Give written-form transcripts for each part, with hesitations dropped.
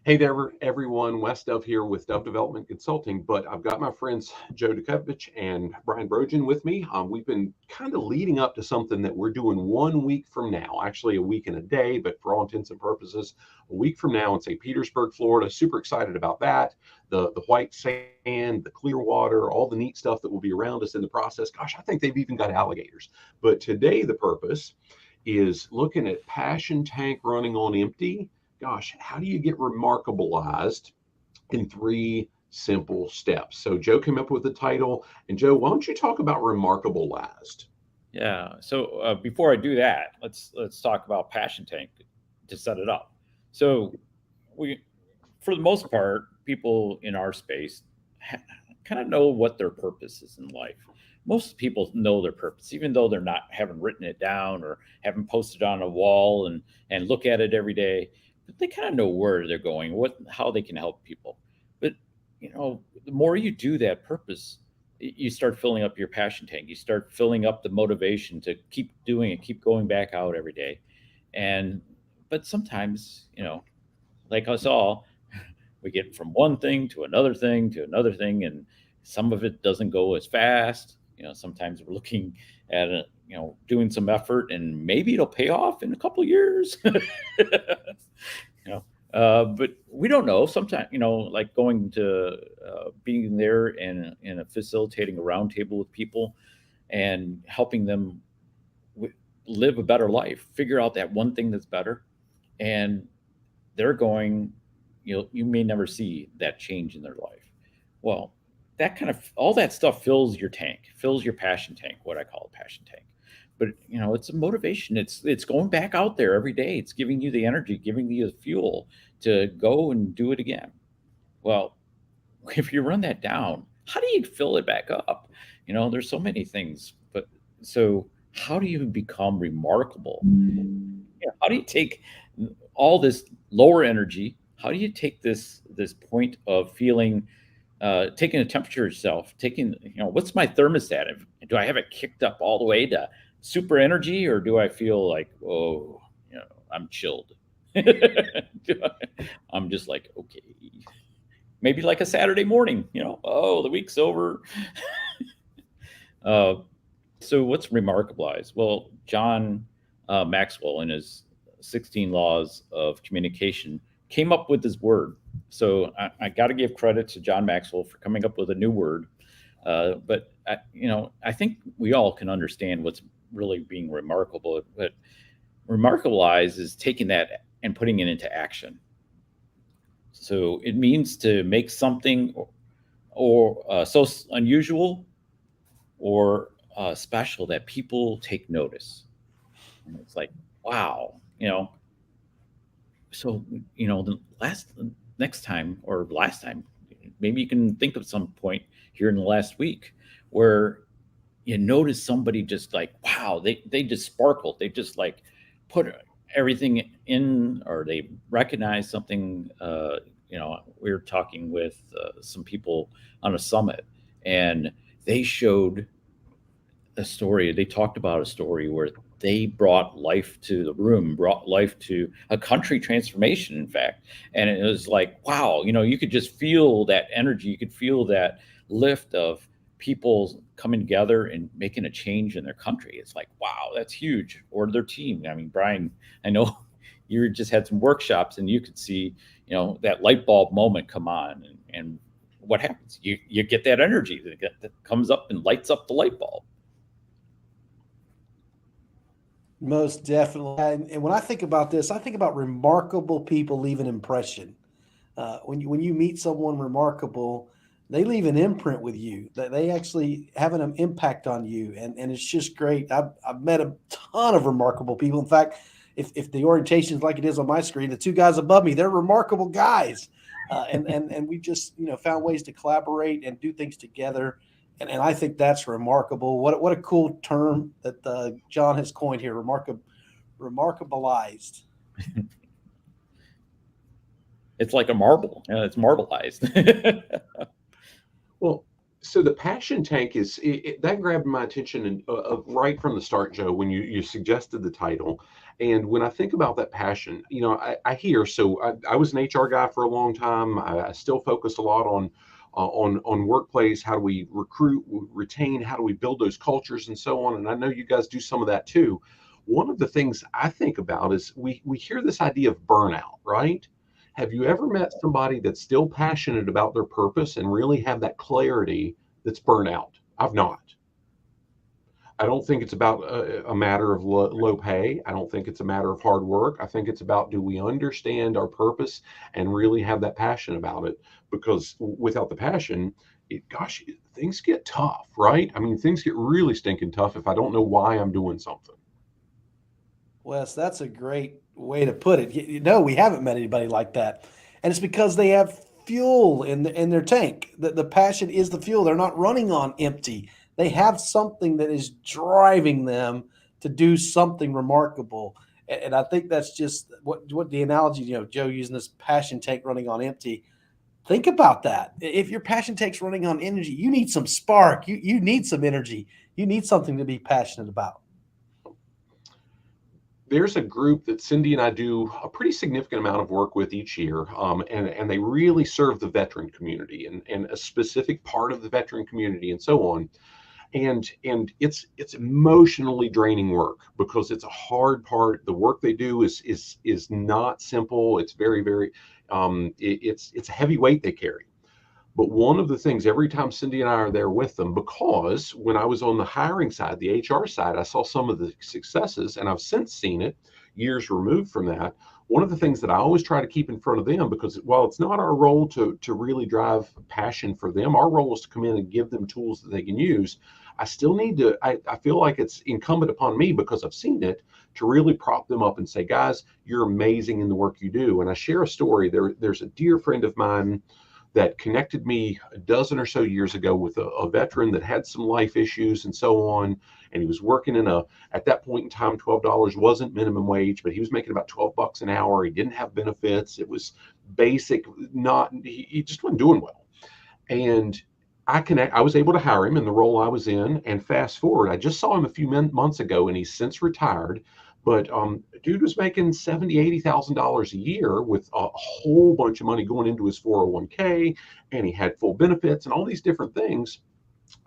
Hey there, everyone. Wes Dove here with Dove Development Consulting, but I've got my friends Joe Dukovich and Brian Brogan with me. We've been kind of leading up to something that we're doing 1 week from now, actually a week and a day, but for all intents and purposes, a week from now in St. Petersburg, Florida. Super excited about that. The white sand, the clear water, all the neat stuff that will be around us in the process. Gosh, I think they've even got alligators. But today the purpose is looking at Passion Tank running on empty. Gosh, how do you get remarkableized in three simple steps? So Joe came up with the title. And Joe, why don't you talk about remarkableized? Yeah. So before I do that, let's talk about Passion Tank to set it up. So we, for the most part, people in our space ha- kind of know what their purpose is in life. Most people know their purpose, even though they're not haven't written it down or haven't posted on a wall and look at it every day. But they kind of know where they're going, what how they can help people. But the more you do that purpose, you start filling up your passion tank. You start filling up the motivation to keep doing it, keep going back out every day. And but sometimes, like us all, we get from one thing to another thing, and some of it doesn't go as fast. Sometimes we're looking at doing some effort, and maybe it'll pay off in a couple of years. But we don't know. Sometimes, like going to being there and facilitating a roundtable with people and helping them w- live a better life, figure out that one thing that's better, and they're going, you may never see that change in their life. Well, that kind of all that stuff fills your tank, fills your passion tank, what I call a passion tank. But it's a motivation. It's going back out there every day. It's giving you the energy, giving you the fuel to go and do it again. Well, if you run that down, how do you fill it back up? There's so many things, but so how do you become remarkable? How do you take all this lower energy? How do you take this point of feeling, taking a temperature yourself, taking, what's my thermostat? Do I have it kicked up all the way to super energy, or do I feel like, oh, I'm chilled? I'm just like, okay, maybe like a Saturday morning, oh, the week's over. uh, so what's Remarkableized? Well, John Maxwell, in his 16 Laws of Communication, came up with this word. So I got to give credit to John Maxwell for coming up with a new word. But I think we all can understand what's really being remarkable. But remarkableize is taking that and putting it into action. So it means to make something or so unusual or special that people take notice. And it's like, wow, so the next time or last time, maybe you can think of some point here in the last week where you notice somebody just like, wow, they just sparkled. They just like put everything in, or they recognize something. We were talking with some people on a summit, and they showed a story. They talked about a story where they brought life to the room, brought life to a country transformation, in fact. And it was like, wow, you could just feel that energy. You could feel that lift of people coming together and making a change in their country. It's like, wow, that's huge. Or their team. I mean, Brian, I know you just had some workshops and you could see, that light bulb moment come on, and what happens? You get that energy that comes up and lights up the light bulb. Most definitely. And when I think about this, I think about remarkable people leave an impression. When you meet someone remarkable, they leave an imprint with you. That they actually have an impact on you, and it's just great. I've met a ton of remarkable people. In fact, if the orientation is like it is on my screen, the two guys above me, they're remarkable guys, and we just found ways to collaborate and do things together. And I think that's remarkable. What a cool term that John has coined here. Remarkableized. It's like a marble. It's marbleized. Well, So the passion tank is that grabbed my attention and right from the start, Joe, when you suggested the title. And when I think about that passion, I hear. So I was an HR guy for a long time. I still focus a lot on workplace. How do we recruit, retain? How do we build those cultures and so on? And I know you guys do some of that too. One of the things I think about is we hear this idea of burnout, right? Have you ever met somebody that's still passionate about their purpose and really have that clarity that's burnout? I've not. I don't think it's about a matter of low pay. I don't think it's a matter of hard work. I think it's about, do we understand our purpose and really have that passion about it? Because without the passion, gosh, things get tough, right? I mean, things get really stinking tough if I don't know why I'm doing something. Wes, that's a great way to put it. No, we haven't met anybody like that, and it's because they have fuel in their tank. The passion is the fuel. They're not running on empty. They have something that is driving them to do something remarkable. And I think that's just what the analogy, Joe using this passion tank running on empty. Think about that. If your passion tank's running on energy, you need some spark. You need some energy. You need something to be passionate about. There's a group that Cindy and I do a pretty significant amount of work with each year, and they really serve the veteran community and a specific part of the veteran community and so on. And it's emotionally draining work because it's a hard part. The work they do is not simple. It's very it's a heavy weight they carry. But one of the things, every time Cindy and I are there with them, because when I was on the hiring side, the HR side, I saw some of the successes, and I've since seen it years removed from that. One of the things that I always try to keep in front of them, because while it's not our role to really drive passion for them, our role is to come in and give them tools that they can use. I still need to, I feel like it's incumbent upon me, because I've seen it, to really prop them up and say, guys, you're amazing in the work you do. And I share a story. There's a dear friend of mine that connected me a dozen or so years ago with a veteran that had some life issues and so on. And he was working at that point in time, $12 wasn't minimum wage, but he was making about $12 an hour. He didn't have benefits. It was basic, he just wasn't doing well. And I was able to hire him in the role I was in. And fast forward, I just saw him a few months ago, and he's since retired. But dude was making $70,000-$80,000 a year with a whole bunch of money going into his 401k, and he had full benefits and all these different things.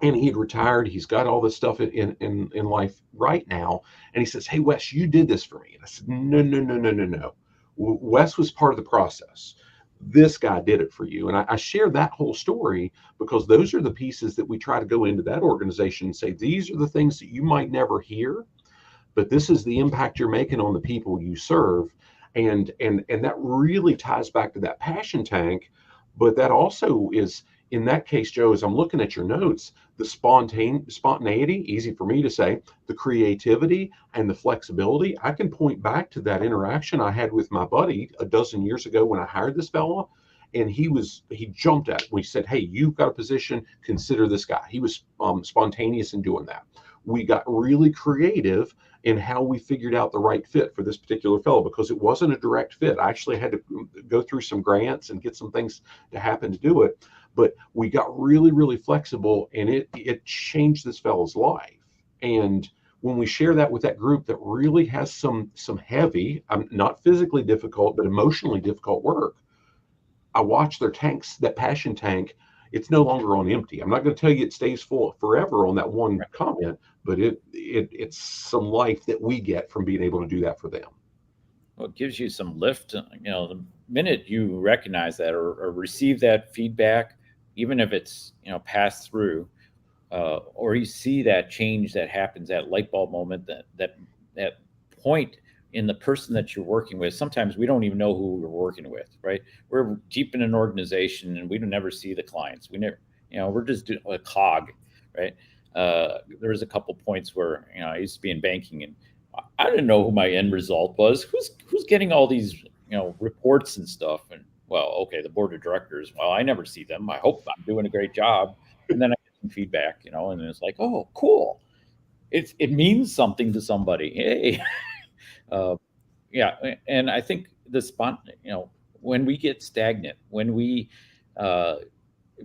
And he'd retired. He's got all this stuff in life right now. And he says, "Hey, Wes, you did this for me." And I said, "No, no, no, no, no, no. Wes was part of the process. This guy did it for you." And I share that whole story because those are the pieces that we try to go into that organization and say, these are the things that you might never hear, but this is the impact you're making on the people you serve. And that really ties back to that passion tank. But that also is, in that case, Joe, as I'm looking at your notes, the spontaneity, easy for me to say, the creativity and the flexibility. I can point back to that interaction I had with my buddy a dozen years ago when I hired this fella. And he jumped at it. We said, "Hey, you've got a position, consider this guy." He was spontaneous in doing that. We got really creative in how we figured out the right fit for this particular fellow, because it wasn't a direct fit. I actually had to go through some grants and get some things to happen to do it. But we got really flexible, and it changed this fellow's life. And when we share that with that group that really has some heavy, not physically difficult, but emotionally difficult work, I watch their tanks, that passion tank. It's no longer on empty. I'm not going to tell you it stays full forever on that one comment, but it's some life that we get from being able to do that for them. Well, it gives you some lift. The minute you recognize that or receive that feedback, even if it's passed through, or you see that change that happens, that light bulb moment, that point in the person that you're working with. Sometimes we don't even know who we're working with, right? We're deep in an organization and we don't never see the clients. We never, we're just a cog, right? There was a couple points where I used to be in banking and I didn't know who my end result was. Who's getting all these reports and stuff? And well, okay, the board of directors. Well, I never see them. I hope I'm doing a great job. And then I get some feedback, and it's like, oh, cool. It means something to somebody. Hey, yeah. And I think when we get stagnant, when we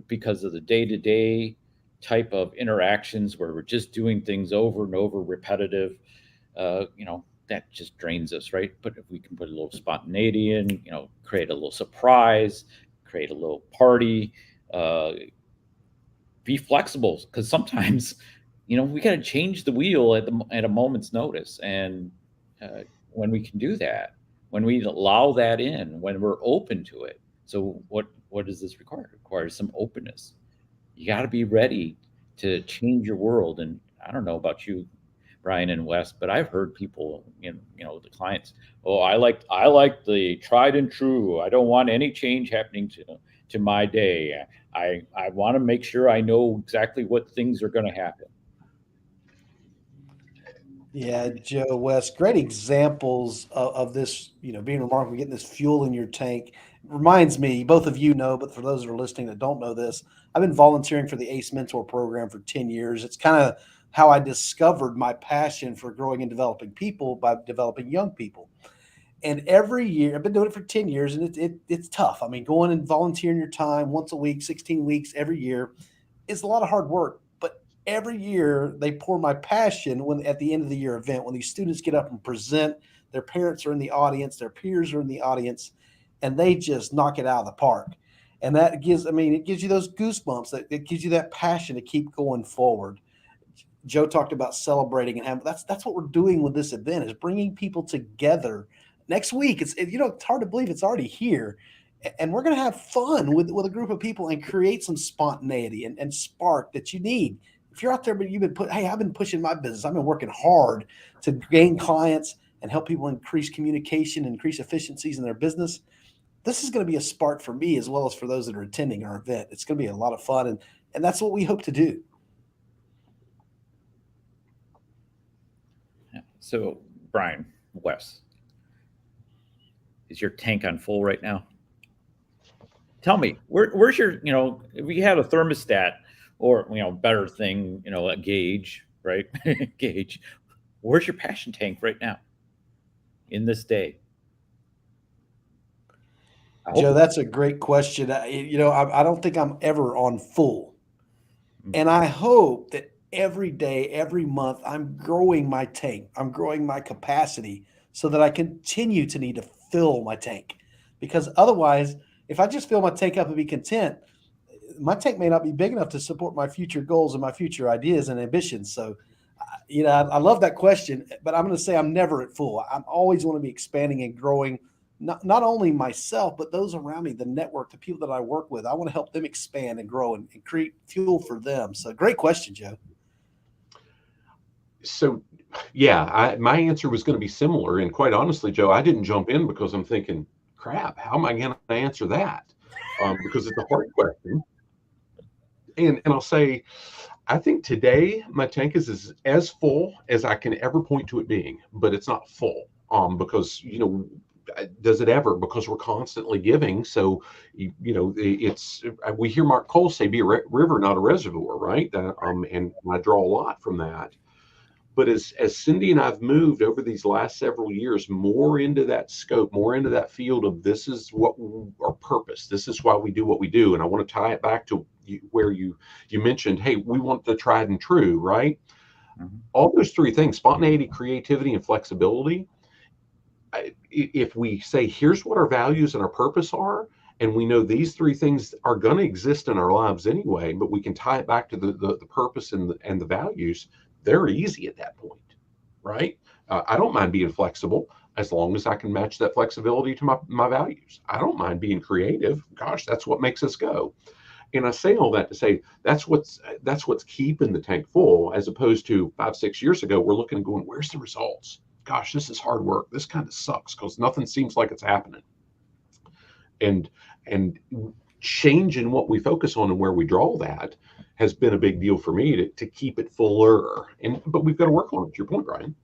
because of the day to day type of interactions where we're just doing things over and over, repetitive, that just drains us, right? But if we can put a little spontaneity in, create a little surprise, create a little party, uh, be flexible, because sometimes, we got to change the wheel at a moment's notice. And uh, when we can do that, when we allow that in, when we're open to it. So what does this require? It requires some openness. You got to be ready to change your world. And I don't know about you, Brian and Wes, but I've heard people, the clients, oh, I like the tried and true. I don't want any change happening to my day. I want to make sure I know exactly what things are going to happen. Yeah, Joe West, great examples of this, being remarkable, getting this fuel in your tank. Reminds me, both of you know, but for those that are listening that don't know this, I've been volunteering for the ACE Mentor program for 10 years. It's kind of how I discovered my passion for growing and developing people by developing young people. And every year, I've been doing it for 10 years, and it's tough. I mean, going and volunteering your time once a week, 16 weeks every year, it's a lot of hard work. But every year they pour my passion when at the end of the year event, when these students get up and present, their parents are in the audience, their peers are in the audience, and they just knock it out of the park. And that gives, I mean, it gives you those goosebumps, that it gives you that passion to keep going forward. Joe talked about celebrating and having, that's what we're doing with this event, is bringing people together. Next week, it's hard to believe it's already here, and we're going to have fun with a group of people and create some spontaneity and spark that you need. If you're out there, but hey, I've been pushing my business. I've been working hard to gain clients and help people increase communication, increase efficiencies in their business. This is going to be a spark for me as well as for those that are attending our event. It's going to be a lot of fun, and that's what we hope to do. Yeah. So, Brian, Wes, is your tank on full right now? Tell me, where's your, if we had a thermostat or, better thing, a gauge, right? Gauge. Where's your passion tank right now in this day? Joe, that's a great question. I don't think I'm ever on full. And I hope that every day, every month, I'm growing my tank. I'm growing my capacity so that I continue to need to fill my tank. Because otherwise, if I just fill my tank up and be content, my tank may not be big enough to support my future goals and my future ideas and ambitions. So, I love that question, but I'm going to say I'm never at full. I'm always want to be expanding and growing, not only myself, but those around me, the network, the people that I work with. I want to help them expand and grow and create fuel for them. So great question, Joe. So, yeah, my answer was going to be similar. And quite honestly, Joe, I didn't jump in because I'm thinking, crap, how am I going to answer that? Because it's a hard question. And I'll say, I think today my tank is as full as I can ever point to it being, but it's not full. Because does it ever? Because we're constantly giving. So it's we hear Mark Cole say, "Be a river, not a reservoir," right? And I draw a lot from that. But as Cindy and I've moved over these last several years more into that scope, more into that field of this is what our purpose, this is why we do what we do. And I want to tie it back to where you mentioned, hey, we want the tried and true, right? Mm-hmm. All those three things, spontaneity, creativity, and flexibility. If we say, here's what our values and our purpose are, and we know these three things are going to exist in our lives anyway, but we can tie it back to the purpose and the values, they're easy at that point, right? I don't mind being flexible as long as I can match that flexibility to my values. I don't mind being creative. Gosh, that's what makes us go. And I say all that to say that's what's keeping the tank full, as opposed to 5-6 years ago, we're looking and going, where's the results? Gosh, this is hard work. This kind of sucks because nothing seems like it's happening. And changing what we focus on and where we draw that has been a big deal for me to keep it fuller. But we've got to work on it, to your point, Brian.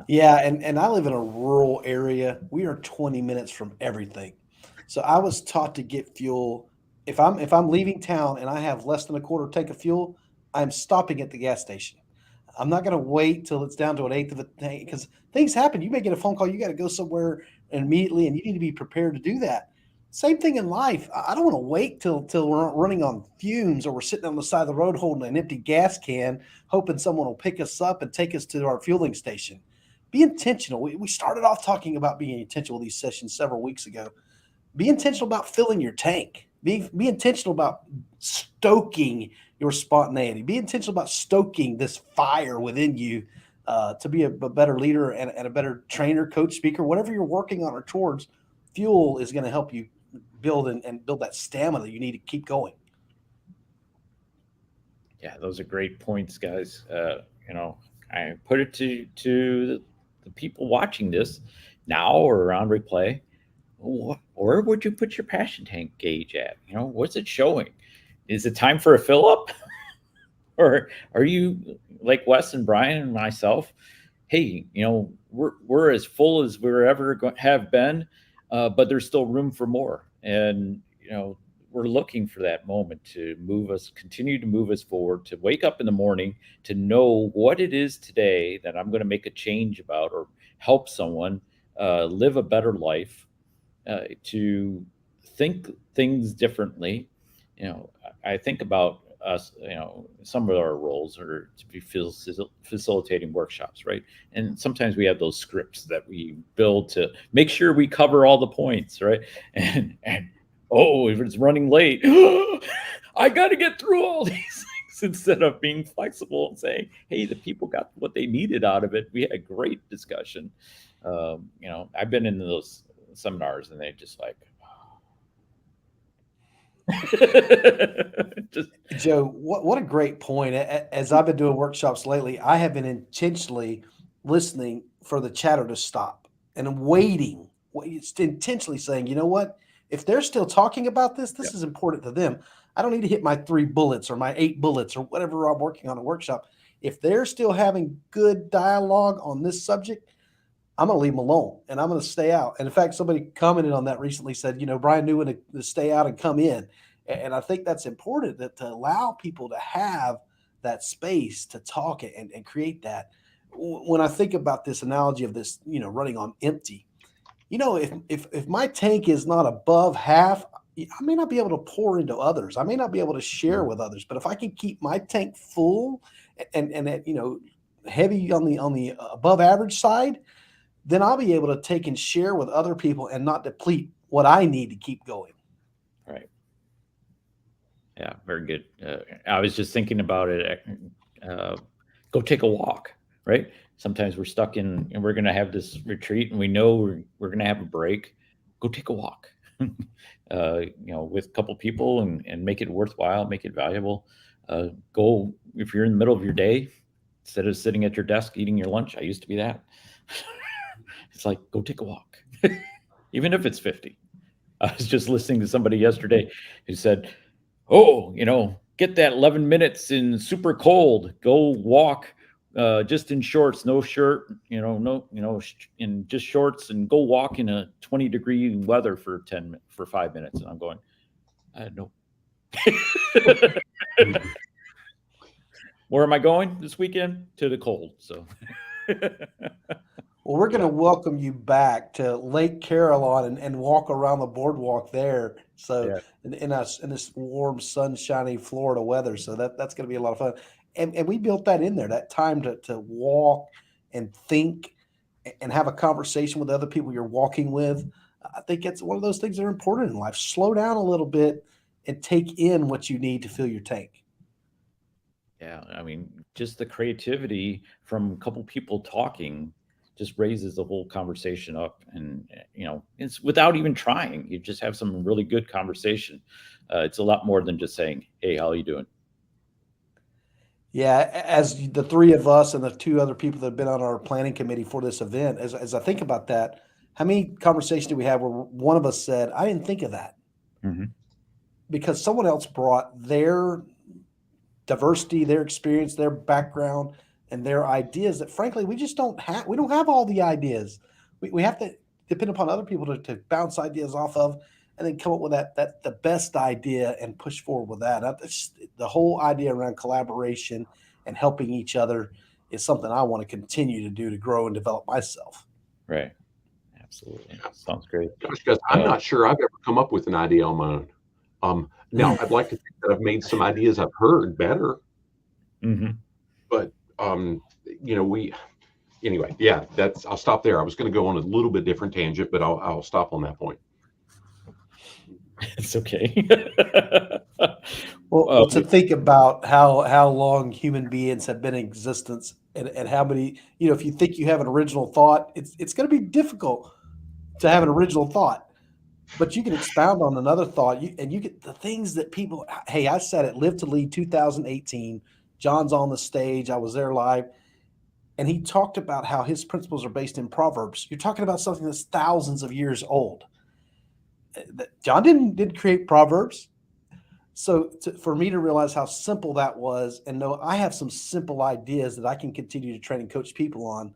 Yeah, and I live in a rural area. We are 20 minutes from everything. So I was taught to get fuel. If I'm leaving town and I have less than a quarter tank of fuel, I'm stopping at the gas station. I'm not going to wait till it's down to an eighth of a tank, because things happen. You may get a phone call. You got to go somewhere immediately, and you need to be prepared to do that. Same thing in life. I don't want to wait till we're running on fumes or we're sitting on the side of the road holding an empty gas can, hoping someone will pick us up and take us to our fueling station. Be intentional. We started off talking about being intentional with these sessions several weeks ago. Be intentional about filling your tank. Be intentional about stoking your spontaneity. Be intentional about stoking this fire within you to be a better leader and a better trainer, coach, speaker, whatever you're working on or towards. Fuel is going to help you build and build that stamina that you need to keep going. Yeah, those are great points, guys. I put it to the people watching this now or on replay. Where would you put your passion tank gauge at? What's it showing? Is it time for a fill up? Or are you like Wes and Brian and myself? Hey, we're as full as we're ever have been, but there's still room for more. And we're looking for that moment to continue to move us forward, to wake up in the morning, to know what it is today that I'm going to make a change about or help someone live a better life, to think things differently. I think about us, some of our roles are to be facilitating workshops, right? And sometimes we have those scripts that we build to make sure we cover all the points, right? And oh, if it's running late, I got to get through all these things instead of being flexible and saying, hey, the people got what they needed out of it. We had a great discussion. I've been in those seminars and they just like, just Joe, what a great point. As I've been doing workshops lately, I have been intentionally listening for the chatter to stop and waiting. It's intentionally saying, you know what? If they're still talking about this, yeah, this is important to them. I don't need to hit my 3 bullets or my 8 bullets or whatever I'm working on a workshop. If they're still having good dialogue on this subject, I'm going to leave them alone and I'm going to stay out. And in fact, somebody commented on that recently, said, Brian knew when to stay out and come in. And I think that's important, that to allow people to have that space to talk and create that. When I think about this analogy of this, running on empty, if my tank is not above half, I may not be able to pour into others. I may not be able to share with others. But if I can keep my tank full and heavy on the above average side, then I'll be able to take and share with other people and not deplete what I need to keep going. right. Yeah, very good. I was just thinking about it. Go take a walk, right? Sometimes we're stuck and we're going to have this retreat, and we know we're going to have a break. Go take a walk, with a couple people, and make it worthwhile, make it valuable. Go if you're in the middle of your day, instead of sitting at your desk eating your lunch. I used to be that. It's like, go take a walk, even if it's 50. I was just listening to somebody yesterday who said, oh, get that 11 minutes in super cold, go walk just in shorts, no shirt, no, in just shorts, and go walk in a 20-degree weather for 5 minutes. And I'm going, no. Where am I going this weekend? To the cold. So Well, we're going to welcome you back to Lake Carillon and walk around the boardwalk there. So yeah, in this warm, sunshiny Florida weather. So that's going to be a lot of fun. And we built that in there, that time to walk and think and have a conversation with other people you're walking with. I think it's one of those things that are important in life. Slow down a little bit and take in what you need to fill your tank. yeah. I mean, just the creativity from a couple people talking just raises the whole conversation up, and it's without even trying. You just have some really good conversation. It's a lot more than just saying, hey, how are you doing? Yeah, as the three of us and the two other people that have been on our planning committee for this event, as I think about that, how many conversations do we have where one of us said, I didn't think of that? Hmm. Because someone else brought their diversity, their experience, their background, and their ideas that frankly we just don't have. We don't have all the ideas. We have to depend upon other people to bounce ideas off of and then come up with that the best idea and push forward with that. That's the whole idea around collaboration and helping each other is something I want to continue to do to grow and develop myself. Right. Absolutely. Sounds great. Gosh, guys, I'm not sure I've ever come up with an idea on my own. Now, I'd like to think that I've made some ideas I've heard better, Mhm. but we anyway. Yeah, I'll stop there. I was going to go on a little bit different tangent, but I'll stop on that point. It's okay. Well, to think about how long human beings have been in existence and how many, if you think you have an original thought, it's going to be difficult to have an original thought, but you can expound on another thought, and you get the things that people. Hey, I said it. Live to Lead 2018. John's on the stage. I was there live, and he talked about how his principles are based in Proverbs. You're talking about something that's thousands of years old. John didn't create Proverbs. So for me to realize how simple that was, and know I have some simple ideas that I can continue to train and coach people on,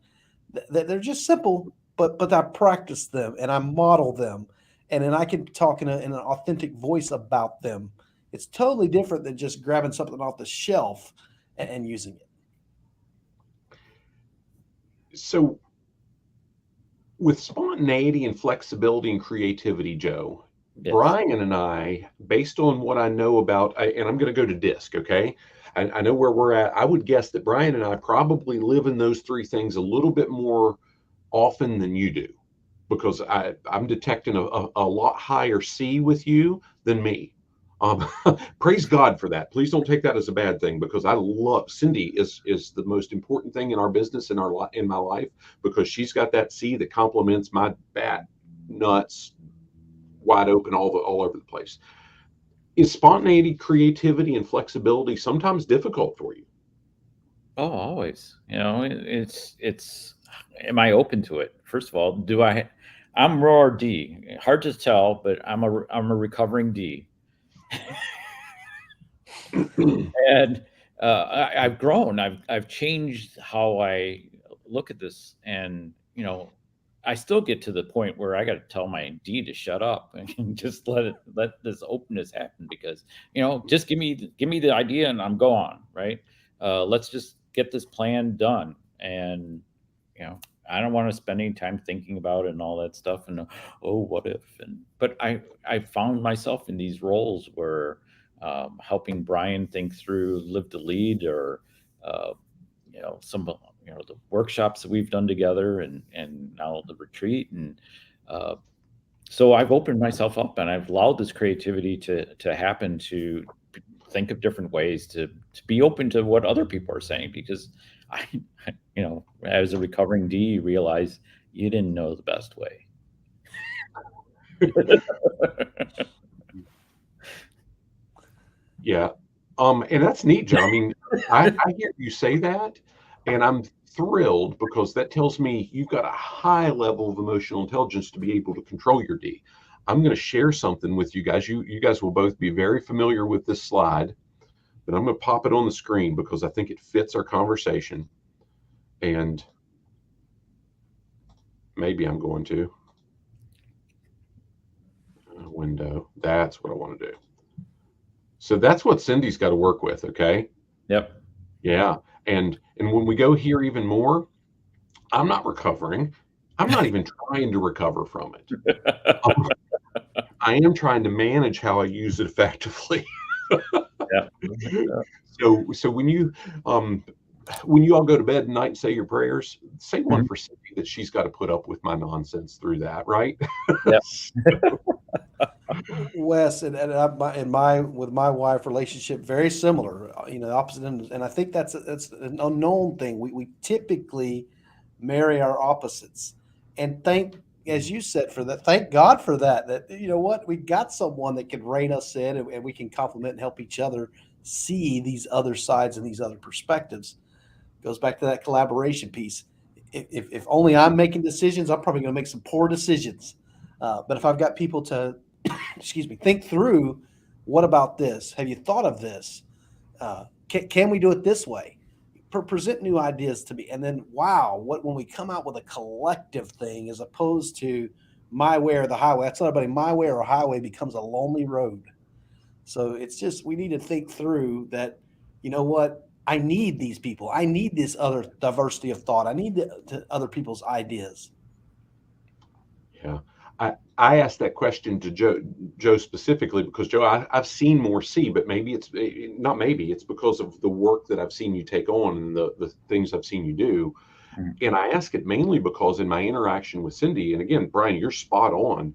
that they're just simple, but I practice them and I model them, and then I can talk in an authentic voice about them. It's totally different than just grabbing something off the shelf and using it. So, with spontaneity and flexibility and creativity, Joe, Yes. Brian and I, based on what I know about, and I'm going to go to DISC, okay? I know where we're at. I would guess that Brian and I probably live in those three things a little bit more often than you do, because I'm detecting a lot higher C with you than me. Praise God for that. Please don't take that as a bad thing, because I love Cindy is the most important thing in our business in my life, because she's got that C that complements my bat nuts wide open all over the place. Is spontaneity, creativity, and flexibility sometimes difficult for you? Oh, always. It's. Am I open to it? First of all, I'm raw or D. Hard to tell, but I'm a recovering D. And I've grown. I've changed how I look at this, and I still get to the point where I got to tell my D to shut up and just let this openness happen, because just give me the idea and I'm go on, right. Let's just get this plan done, and I don't want to spend any time thinking about it and all that stuff, and oh, what if. But I found myself in these roles where helping Brian think through Live to Lead, or some the workshops that we've done together, and now the retreat, and so I've opened myself up, and I've allowed this creativity to happen, to think of different ways, to be open to what other people are saying, because I as a recovering D, you realize you didn't know the best way. Yeah. And that's neat, Joe. I mean, I hear you say that, and I'm thrilled, because that tells me you've got a high level of emotional intelligence to be able to control your D. I'm going to share something with you guys. You guys will both be very familiar with this slide, but I'm going to pop it on the screen because I think it fits our conversation. And maybe I'm going to window. That's what I want to do. So that's what Cindy's got to work with. Okay. Yep. Yeah. And when we go here even more, I'm not recovering. I'm not even trying to recover from it. I am trying to manage how I use it effectively. Yeah. So when you all go to bed at night and say your prayers, say one for Cindy that she's got to put up with my nonsense through that, right? Yep. Wes, and with my wife, relationship very similar. Opposite ends, and I think that's an unknown thing. We typically marry our opposites, and as you said, for that. Thank God for that. That what, we got someone that can rein us in, and we can complement and help each other see these other sides and these other perspectives. Goes back to that collaboration piece. If only I'm making decisions, I'm probably going to make some poor decisions. But if I've got people to excuse me, think through, what about this? Have you thought of this? Can we do it this way? Present new ideas to me. And then, wow, when we come out with a collective thing, as opposed to my way or the highway, that's not everybody, my way or highway becomes a lonely road. So it's just, we need to think through that, what, I need these people. I need this other diversity of thought. I need the other people's ideas. Yeah. I asked that question to Joe specifically because Joe, I've seen more C, but maybe it's not maybe it's because of the work that I've seen you take on and the things I've seen you do. Mhm. And I ask it mainly because in my interaction with Cindy, and again, Brian, you're spot on.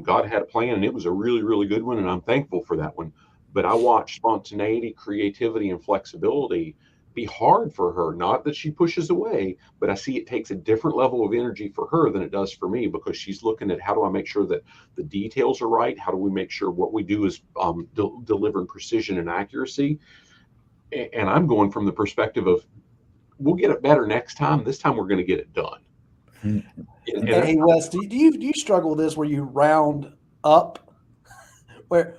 God had a plan and it was a really, really good one. And I'm thankful for that one. But I watched spontaneity, creativity, and flexibility be hard for her. Not that she pushes away, but I see it takes a different level of energy for her than it does for me because she's looking at how do I make sure that the details are right? How do we make sure what we do is delivering precision and accuracy? And I'm going from the perspective of we'll get it better next time. This time we're going to get it done. And Hey, that's hey Wes, do you struggle with this where you round up, where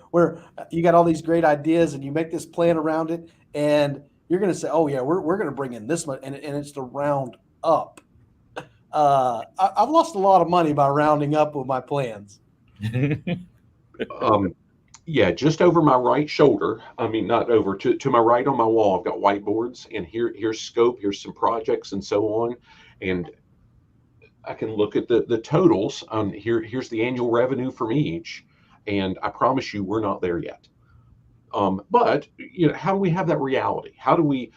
you got all these great ideas and you make this plan around it, and you're going to say, oh yeah, we're going to bring in this much, and it's to round up. I've lost a lot of money by rounding up with my plans. um, yeah, just over my right shoulder. I mean, not over to my right on my wall. I've got whiteboards, and here's scope. Here's some projects, and so on. And I can look at the totals. Here's the annual revenue from each, and I promise you, we're not there yet. But how do we have that reality? How do we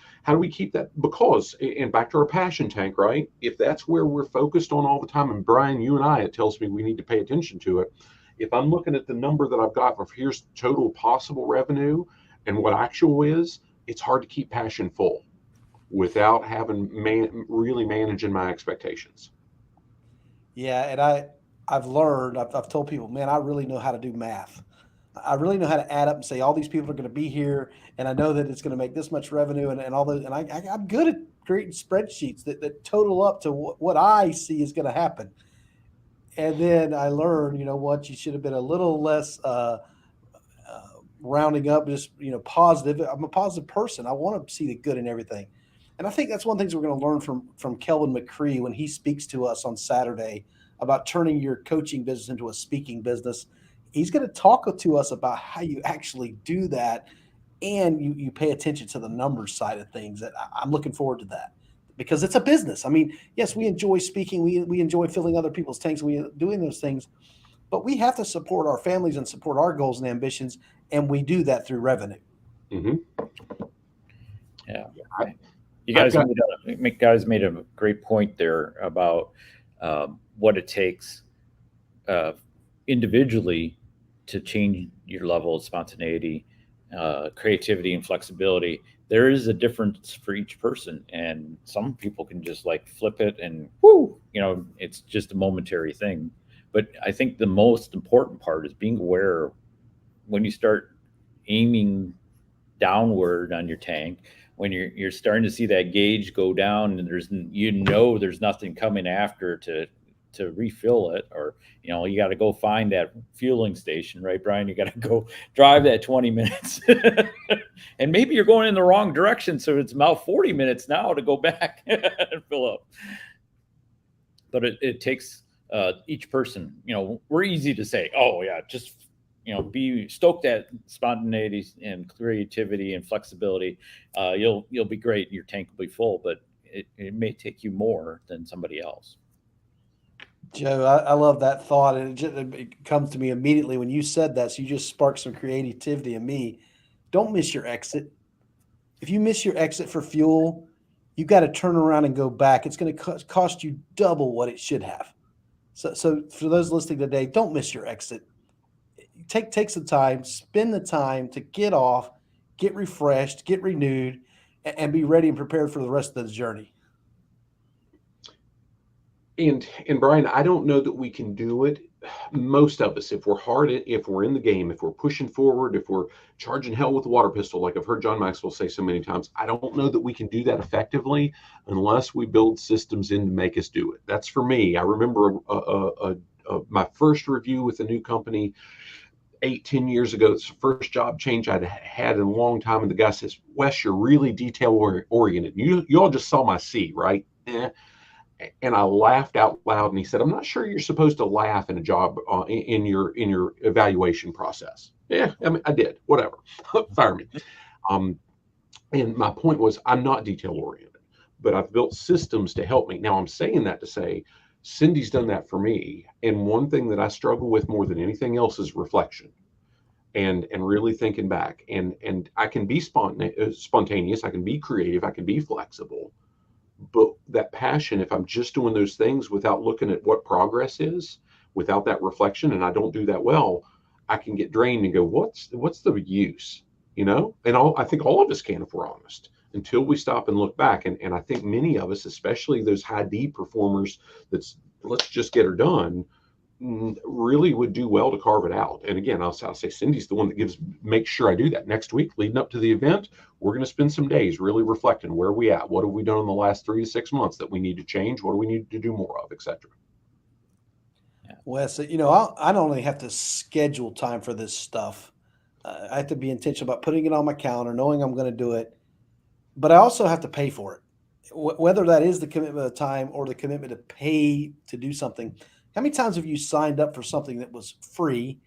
keep that? Because and back to our passion tank, right? If that's where we're focused on all the time, and Brian, you and I, it tells me we need to pay attention to it. If I'm looking at the number that I've got of here's total possible revenue and what actual is, it's hard to keep passion full without having really managing my expectations. Yeah, and I've learned. I've told people, man, I really know how to do math. I really know how to add up and say all these people are going to be here, and I know that it's going to make this much revenue, and all those. And I'm good at creating spreadsheets that total up to what I see is going to happen. And then I learned, you know what, you should have been a little less uh, rounding up, just positive. I'm a positive person. I want to see the good in everything, and I think that's one of the things we're going to learn from Kelvin McCree when he speaks to us on Saturday about turning your coaching business into a speaking business. He's going to talk to us about how you actually do that, and you pay attention to the numbers side of things. That I'm looking forward to that because it's a business. I mean, yes, we enjoy speaking, we enjoy filling other people's tanks, we doing those things, but we have to support our families and support our goals and ambitions, and we do that through revenue. Hmm. Yeah. I, You I've guys got made a great point there about what it takes uh, individually to change your level of spontaneity, creativity, and flexibility. There is a difference for each person, and some people can just like flip it and whoo, it's just a momentary thing. But I think the most important part is being aware when you start aiming downward on your tank, when you're starting to see that gauge go down and there's nothing coming after to refill it, or you got to go find that fueling station, right, Brian? You got to go drive that 20 minutes and maybe you're going in the wrong direction, so it's about 40 minutes now to go back and fill up. But it takes each person. We're easy to say, oh yeah, just be stoked at spontaneity and creativity and flexibility. You'll be great. Your tank will be full, but it may take you more than somebody else. Joe, I love that thought, and it comes to me immediately when you said that. So you just sparked some creativity in me. Don't miss your exit. If you miss your exit for fuel, you got to turn around and go back. It's going to cost you double what it should have. So for those listening today, don't miss your exit. Take some time, spend the time to get off, get refreshed, get renewed, and be ready and prepared for the rest of the journey. and Brian, I don't know that we can do it. Most of us, if we're hard, if we're in the game, if we're pushing forward, if we're charging hell with a water pistol, like I've heard John Maxwell say so many times, I don't know that we can do that effectively unless we build systems in to make us do it. That's for me. I remember my first review with a new company 8, 10 years ago. It's the first job change I'd had in a long time. And the guy says, Wes, you're really detail oriented. You all just saw my C, right? And I laughed out loud. And he said, "I'm not sure you're supposed to laugh in a job in your evaluation process." Yeah, I mean, I did. Whatever, fire me. Um, and my point was, I'm not detail oriented, but I've built systems to help me. Now, I'm saying that to say Cindy's done that for me. And one thing that I struggle with more than anything else is reflection and really thinking back. And I can be spontaneous, I can be creative, I can be flexible. But that passion, if I'm just doing those things without looking at what progress is, without that reflection, and I don't do that well, I can get drained and go, what's the use? And I think all of us can, if we're honest, until we stop and look back. And I think many of us, especially those high D performers, that's let's just get her done, really would do well to carve it out. And again, I'll say Cindy's the one that makes sure I do that. Next week, leading up to the event, we're going to spend some days really reflecting where are we at, what have we done in the last 3 to 6 months that we need to change, what do we need to do more of, etc. Wes, I don't only have to schedule time for this stuff. I have to be intentional about putting it on my calendar, knowing I'm going to do it, but I also have to pay for it. Whether that is the commitment of time or the commitment to pay to do something. How many times have you signed up for something that was free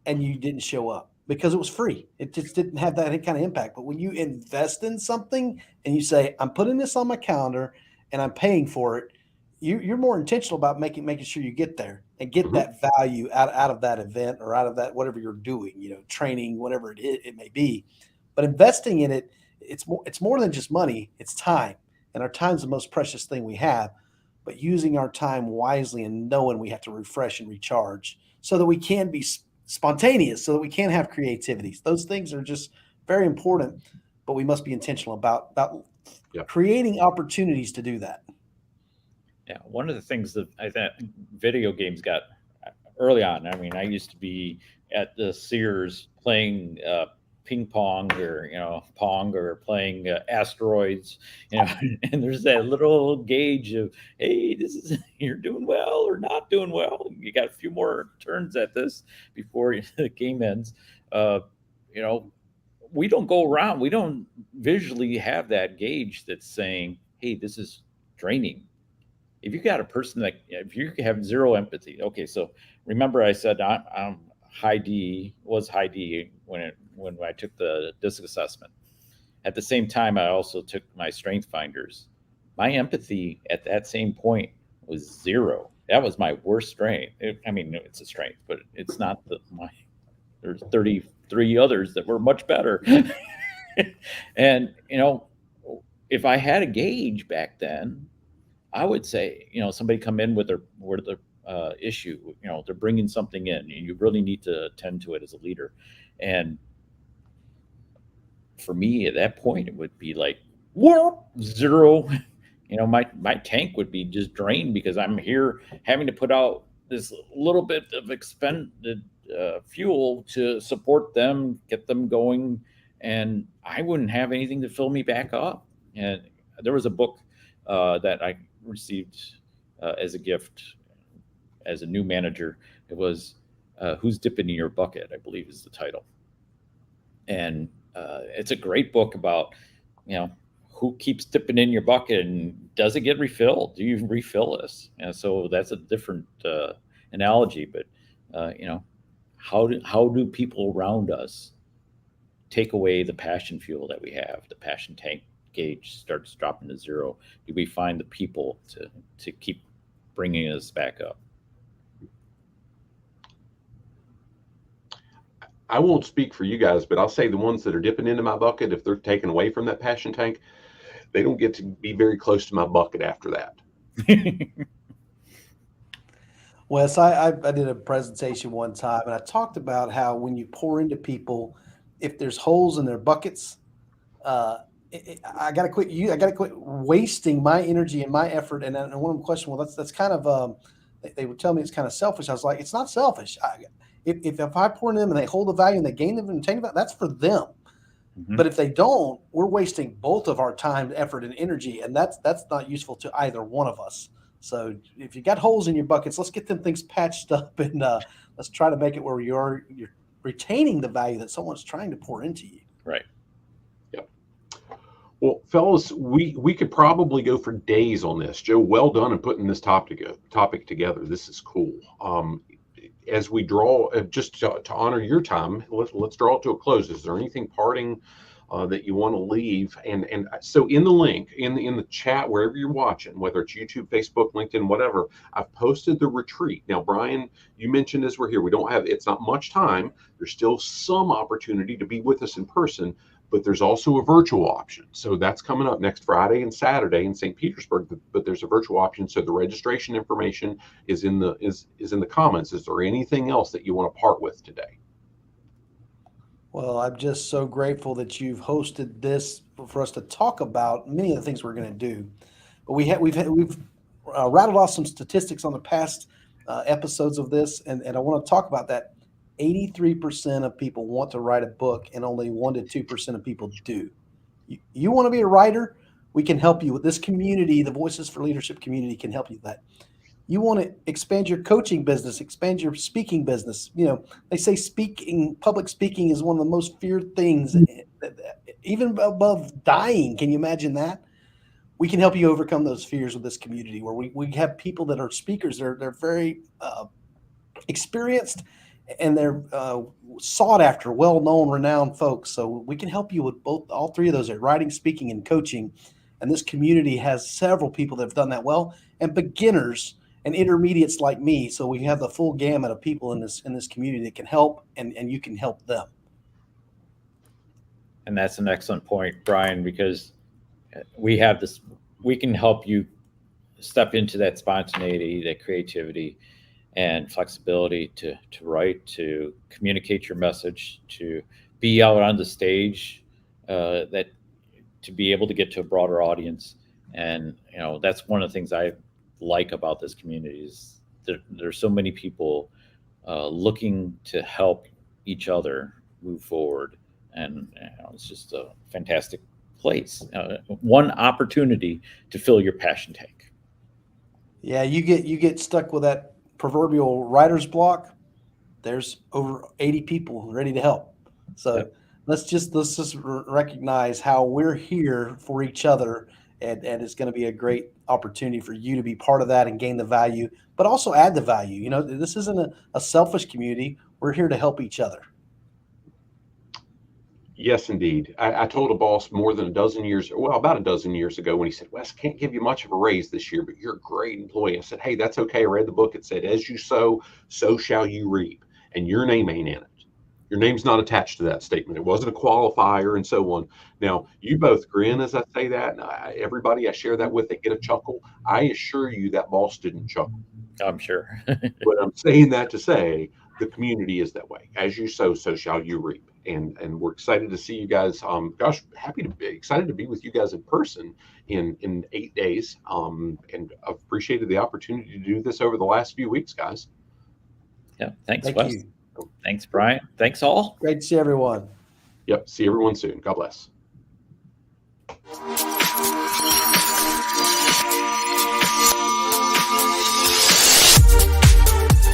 and you didn't show up because it was free? It just didn't have that kind of impact. But when you invest in something and you say, I'm putting this on my calendar and I'm paying for it, you're more intentional about making sure you get there and get that value out of that event or out of that, whatever you're doing, training, whatever it may be. But investing in it, it's more than just money, it's time. And our time's the most precious thing we have. But using our time wisely and knowing we have to refresh and recharge so that we can be spontaneous, so that we can have creativity. Those things are just very important, but we must be intentional about creating opportunities to do that. Yeah, one of the things that I think video games got early on. I mean, I used to be at the Sears playing ping pong or pong or playing asteroids, and there's that little gauge of, hey, this is you're doing well or not doing well. You got a few more turns at this before the game ends. We don't go around. We don't visually have that gauge that's saying, hey, this is draining. If you got a person that, if you have zero empathy, okay, so remember I said I'm high D, was high D when I took the DISC assessment. At the same time, I also took my strength finders. My empathy at that same point was zero. That was my worst strength. It's a strength, but it's not there's 33 others that were much better. And, if I had a gauge back then, I would say, somebody come in with their issue, they're bringing something in, and you really need to attend to it as a leader. And for me, at that point, it would be like, whoop, zero. My tank would be just drained because I'm here having to put out this little bit of expended fuel to support them, get them going, and I wouldn't have anything to fill me back up. And there was a book that I received as a gift as a new manager. It was Who's Dipping in Your Bucket, I believe is the title. And it's a great book about, who keeps dipping in your bucket and does it get refilled? Do you refill this? And so that's a different analogy, but how do people around us take away the passion fuel that we have? The passion tank gauge starts dropping to zero. Do we find the people to keep bringing us back up? I won't speak for you guys, but I'll say the ones that are dipping into my bucket, if they're taken away from that passion tank, they don't get to be very close to my bucket after that. Wes, I did a presentation one time, and I talked about how when you pour into people, if there's holes in their buckets, I got to quit. I got to quit wasting my energy and my effort. And one of them questioned, well, that's kind of. They would tell me it's kind of selfish. I was like, it's not selfish. If I pour in them and they hold the value and they gain them and retain value, that's for them. Mm-hmm. But if they don't, we're wasting both of our time, effort, and energy, and that's not useful to either one of us. So if you got holes in your buckets, let's get them things patched up, and let's try to make it where you're retaining the value that someone's trying to pour into you. Right. Yep. Well, fellas, we could probably go for days on this. Joe, well done in putting this topic together. This is cool. As we draw, just to honor your time, let's draw it to a close. Is there anything parting that you want to leave. And so in the link in the chat, wherever you're watching, whether it's YouTube, Facebook, LinkedIn, whatever, I've posted the retreat. Now, Brian, you mentioned as we're here, it's not much time. There's still some opportunity to be with us in person, but there's also a virtual option. So that's coming up next Friday and Saturday in St. Petersburg, but there's a virtual option. So the registration information is in the comments. Is there anything else that you want to part with today? Well, I'm just so grateful that you've hosted this for us to talk about many of the things we're going to do. But we've rattled off some statistics on the past episodes of this, and I want to talk about that. 83% of people want to write a book, and only 1 to 2% of people do. You want to be a writer? We can help you with this community. The Voices for Leadership community can help you with that. You want to expand your coaching business, expand your speaking business. You know, they say public speaking is one of the most feared things, even above dying. Can you imagine that? We can help you overcome those fears with this community where we have people that are speakers. They're very experienced, and they're sought after, well-known, renowned folks. So we can help you with all three of those: writing, speaking, and coaching. And this community has several people that have done that well, and beginners and intermediates like me. So we have the full gamut of people in this community that can help, and you can help them. And that's an excellent point, Brian, because we can help you step into that spontaneity, that creativity, and flexibility to write, to communicate your message, to be out on the stage, that to be able to get to a broader audience. And that's one of the things I like about this community is there's so many people looking to help each other move forward, and it's just a fantastic place. One opportunity to fill your passion tank. Yeah, you get stuck with that proverbial writer's block. There's over 80 people ready to help. So Yep. let's just recognize how we're here for each other, and it's going to be a great opportunity for you to be part of that and gain the value, but also add the value. This isn't a selfish community. We're here to help each other. Yes, indeed. I told a boss about a dozen years ago, when he said, "Wes, can't give you much of a raise this year, but you're a great employee." I said, "Hey, that's okay." I read the book. It said, "As you sow, so shall you reap." And your name ain't in it. Your name's not attached to that statement. It wasn't a qualifier and so on. Now, you both grin as I say that. And everybody I share that with, they get a chuckle. I assure you that boss didn't chuckle. I'm sure. But I'm saying that to say the community is that way. As you sow, so shall you reap. And we're excited to see you guys. Excited to be with you guys in person in 8 days. And I've appreciated the opportunity to do this over the last few weeks, guys. Yeah. Thanks, Thank Wes. you. Thanks, Brian. Thanks all. Great to see everyone. Yep. See everyone soon. God bless.